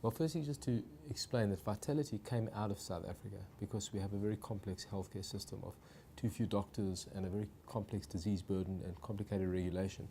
Well, firstly, just to explain that Vitality came out of South Africa because we have a very complex healthcare system of too few doctors and a very complex disease burden and complicated regulation.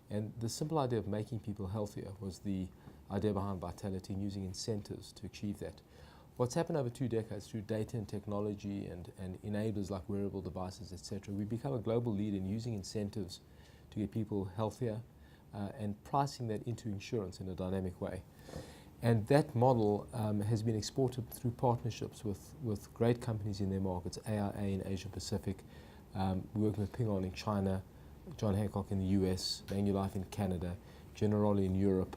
And the simple idea of making people healthier was the idea behind Vitality and using incentives to achieve that. What's happened over 2 decades through data and technology and enablers like wearable devices, etc., we've become a global leader in using incentives to get people healthier and pricing that into insurance in a dynamic way. And that model has been exported through partnerships with great companies in their markets, AIA in Asia Pacific, working with Ping An in China, John Hancock in the US, Manulife in Canada, Generali in Europe,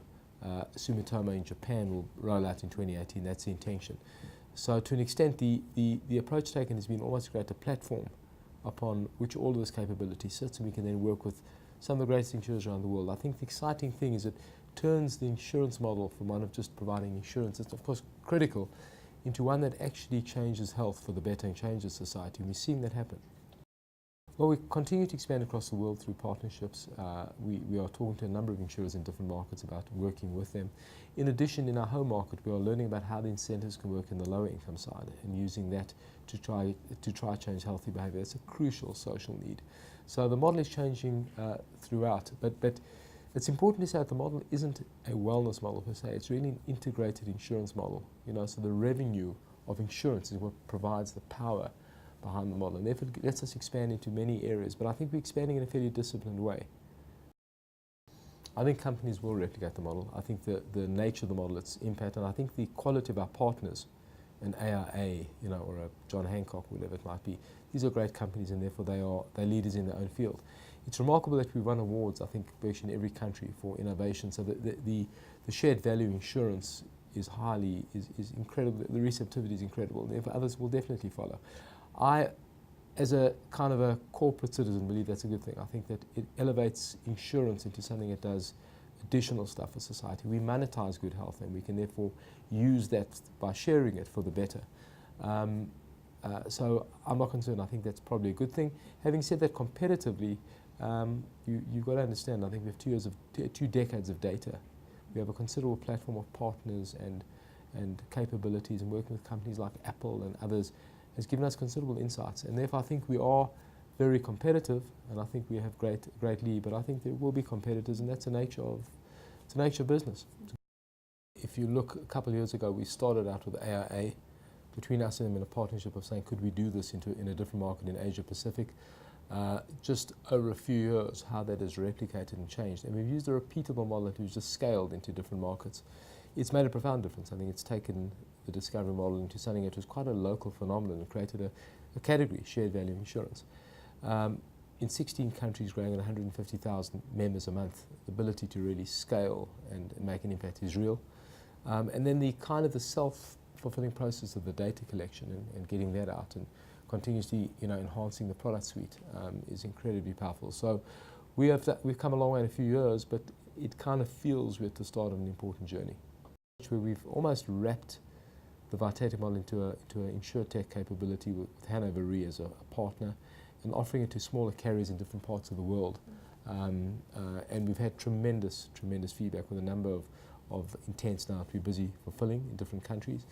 Sumitomo in Japan will roll out in 2018. That's the intention. So to an extent, the approach taken has been almost to create a platform upon which all of this capability sits, and we can then work with some of the greatest insurers around the world. I think the exciting thing is it turns the insurance model from one of just providing insurance, it's of course critical, into one that actually changes health for the better and changes society. And we're seeing that happen. Well, we continue to expand across the world through partnerships. We are talking to a number of insurers in different markets about working with them. In addition, in our home market, we are learning about how the incentives can work in the lower income side and using that to try change healthy behavior. It's a crucial social need. So the model is changing throughout, but it's important to say that the model isn't a wellness model per se. It's really an integrated insurance model. So the revenue of insurance is what provides the power behind the model, and therefore it lets us expand into many areas. But I think we're expanding in a fairly disciplined way. I think companies will replicate the model. I think the nature of the model, its impact, and I think the quality of our partners, an AIA, or a John Hancock, whatever it might be, these are great companies, and therefore they're leaders in their own field. It's remarkable that we won awards, I think, virtually in every country for innovation. So the shared value insurance is incredible. The receptivity is incredible, and therefore others will definitely follow. I, as a kind of a corporate citizen, believe that's a good thing. I think that it elevates insurance into something that does additional stuff for society. We monetize good health, and we can therefore use that by sharing it for the better. So I'm not concerned. I think that's probably a good thing. Having said that, competitively, you've got to understand, I think we have 2 decades of data. We have a considerable platform of partners and capabilities, and working with companies like Apple and others has given us considerable insights. And therefore I think we are very competitive, and I think we have great lead, but I think there will be competitors, and that's the nature of business. If you look, a couple of years ago, we started out with AIA, between us and them in a partnership of saying, could we do this in a different market in Asia Pacific? Just over a few years, how that has replicated and changed. And we've used a repeatable model that we've just scaled into different markets. It's made a profound difference. I think it's taken the Discovery model into something that was quite a local phenomenon and created a category, shared value insurance. In 16 countries, growing at 150,000 members a month, the ability to really scale and make an impact is real. And then the kind of the self-fulfilling process of the data collection and getting that out and continuously enhancing the product suite is incredibly powerful. So we've come a long way in a few years, but it kind of feels we're at the start of an important journey, where we've almost wrapped the Vitality model into an insurtech capability with Hannover Re as a partner, and offering it to smaller carriers in different parts of the world. And we've had tremendous feedback with a number of intents now to be busy fulfilling in different countries.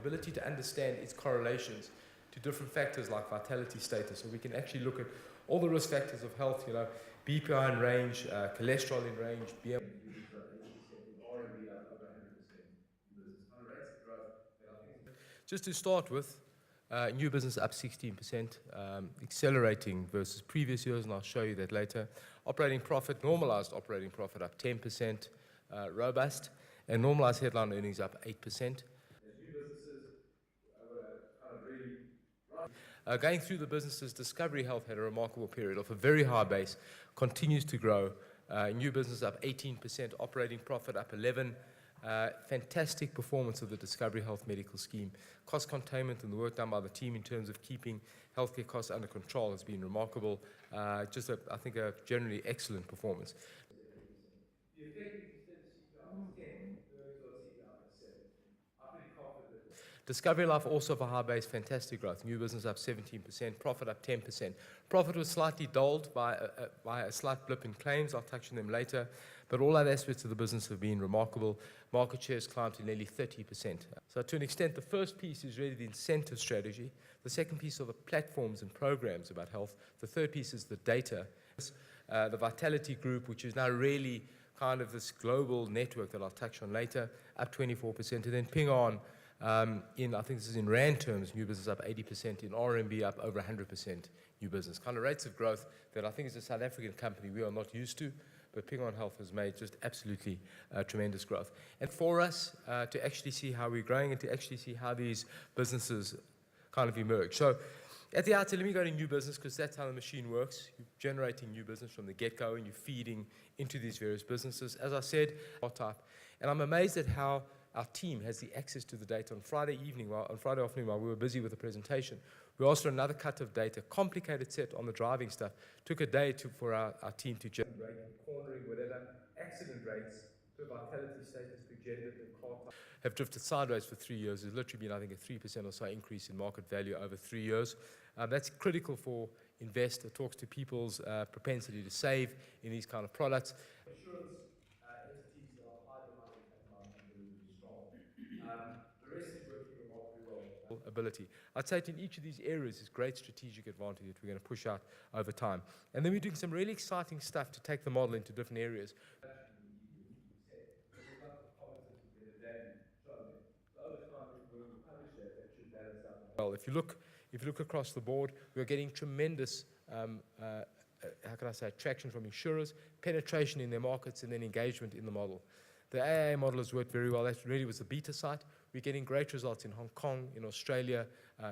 ability to understand its correlations to different factors like vitality status. So we can actually look at all the risk factors of health, BPI in range, cholesterol in range, BMI. Just to start with, new business up 16%, accelerating versus previous years, and I'll show you that later. Operating profit, normalized operating profit up 10%, robust, and normalized headline earnings up 8%. Going through the businesses, Discovery Health had a remarkable period off a very high base, continues to grow. New business up 18%, operating profit up 11%. Fantastic performance of the Discovery Health medical scheme. Cost containment and the work done by the team in terms of keeping healthcare costs under control has been remarkable. I think a generally excellent performance. The effective CPI was 10, earnings on CPI was 7. I'm pretty confident. Discovery Life also for high base, fantastic growth. New business up 17%, profit up 10%. Profit was slightly dulled by a slight blip in claims. I'll touch on them later. But all other aspects of the business have been remarkable. Market shares climbed to nearly 30%. So to an extent, the first piece is really the incentive strategy. The second piece are the platforms and programs about health. The third piece is the data. The Vitality Group, which is now really kind of this global network that I'll touch on later, up 24%. And then Ping An, I think this is in Rand terms, new business up 80%, in RMB up over 100% new business. Kind of rates of growth that I think as a South African company we are not used to, but Ping An Health has made just absolutely tremendous growth. And for us to actually see how we're growing and to actually see how these businesses kind of emerge. So at the outset, let me go to new business because that's how the machine works. You're generating new business from the get-go and you're feeding into these various businesses. As I said, type. And I'm amazed at how our team has the access to the data. On Friday afternoon, while we were busy with the presentation, we asked for another cut of data, complicated set on the driving stuff. Took a day for our team to generate cornering, whatever, accident rates, per vitality status, per gender, per car type, have drifted sideways for 3 years. There's literally been, I think, a 3% or so increase in market value over 3 years. That's critical for investors. It talks to people's propensity to save in these kind of products. Insurance entities that are high demand and really strong. The rest is working remarkably well. Ability. I'd say in each of these areas is great strategic advantage that we're going to push out over time. And then we're doing some really exciting stuff to take the model into different areas. Well, if you look across the board, we're getting tremendous traction from insurers, penetration in their markets, and then engagement in the model. The AA model has worked very well. That really was the beta site. We're getting great results in Hong Kong, in Australia,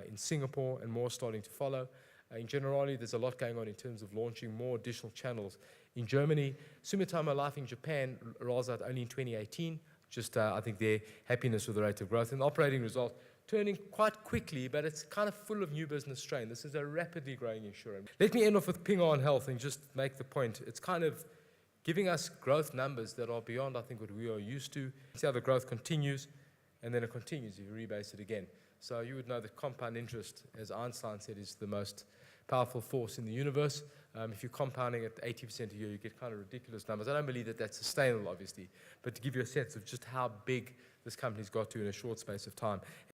in Singapore, and more starting to follow. In Generali, there's a lot going on in terms of launching more additional channels. In Germany, Sumitomo Life in Japan rolls out only in 2018. I think their happiness with the rate of growth. And the operating result turning quite quickly, but it's kind of full of new business strain. This is a rapidly growing insurer. Let me end off with Ping An Health and just make the point. It's kind of giving us growth numbers that are beyond, I think, what we are used to. See how the growth continues, and then it continues if you rebase it again. So you would know that compound interest, as Einstein said, is the most powerful force in the universe. If you're compounding at 80% a year, you get kind of ridiculous numbers. I don't believe that that's sustainable, obviously, but to give you a sense of just how big this company's got to in a short space of time.